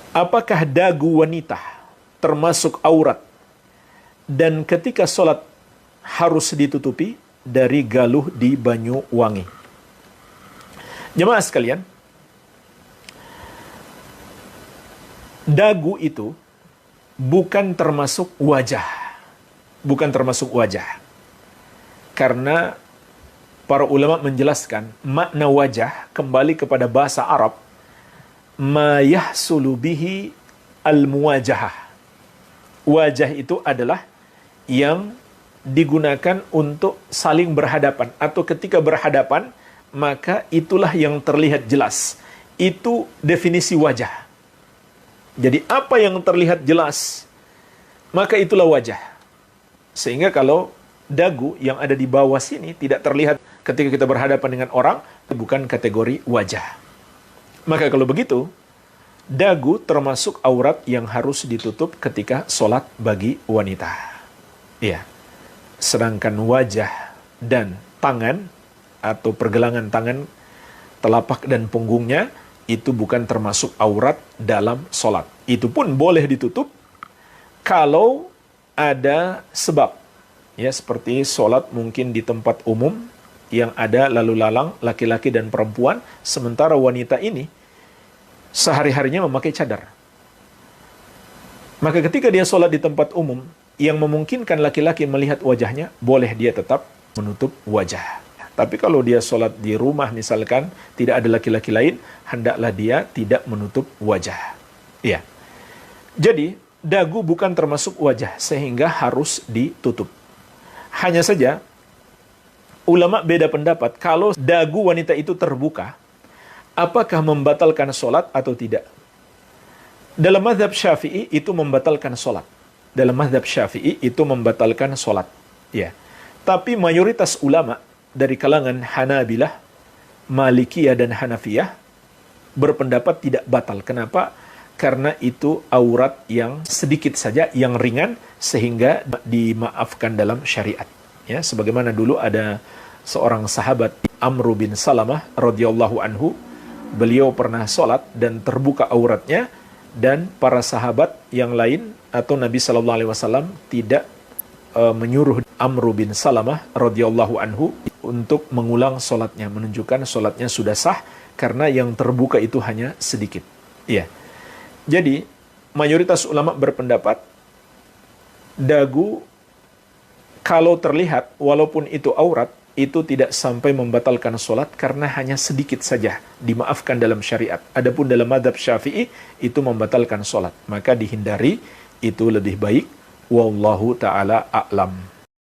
Apakah dagu wanita termasuk aurat dan ketika sholat harus ditutupi dari galuh di Banyuwangi? Jemaah sekalian, dagu itu bukan termasuk wajah. Bukan termasuk wajah. Karena para ulama menjelaskan makna wajah kembali kepada bahasa Arab, ma yahsulu bihi al-muwajahah. Wajah itu adalah yang digunakan untuk saling berhadapan, atau ketika berhadapan maka itulah yang terlihat jelas. Itu definisi wajah. Jadi apa yang terlihat jelas, maka itulah wajah. Sehingga kalau dagu yang ada di bawah sini tidak terlihat ketika kita berhadapan dengan orang, itu bukan kategori wajah. Maka kalau begitu, dagu termasuk aurat yang harus ditutup ketika sholat bagi wanita. Iya. Sedangkan wajah dan tangan atau pergelangan tangan, telapak dan punggungnya itu bukan termasuk aurat dalam sholat. Itu pun boleh ditutup kalau ada sebab. Ya, seperti sholat mungkin di tempat umum yang ada lalu lalang laki-laki dan perempuan, sementara wanita ini sehari-harinya memakai cadar. Maka ketika dia sholat di tempat umum yang memungkinkan laki-laki melihat wajahnya, boleh dia tetap menutup wajah. Tapi kalau dia sholat di rumah misalkan, tidak ada laki-laki lain, hendaklah dia tidak menutup wajah. Iya. Jadi, dagu bukan termasuk wajah, sehingga harus ditutup. Hanya saja, ulama beda pendapat, kalau dagu wanita itu terbuka, apakah membatalkan sholat atau tidak? Dalam mazhab Syafi'i itu membatalkan sholat. Dalam mazhab Syafi'i itu membatalkan sholat. Ya. Tapi mayoritas ulama dari kalangan Hanabilah, Malikiyah dan Hanafiyah berpendapat tidak batal. Kenapa? Karena itu aurat yang sedikit saja, yang ringan, sehingga dimaafkan dalam syariat. Ya, sebagaimana dulu ada seorang sahabat, Amr bin Salamah radhiyallahu anhu, beliau pernah sholat dan terbuka auratnya, dan para sahabat yang lain atau Nabi SAW tidak menyuruh Amr bin Salamah radhiyallahu anhu untuk mengulang sholatnya, menunjukkan sholatnya sudah sah karena yang terbuka itu hanya sedikit. Iya. Jadi mayoritas ulama berpendapat dagu kalau terlihat walaupun itu aurat itu tidak sampai membatalkan sholat karena hanya sedikit saja, dimaafkan dalam syariat. Adapun dalam mazhab Syafi'i itu membatalkan sholat, maka dihindari, itu lebih baik. Wallahu ta'ala a'lam.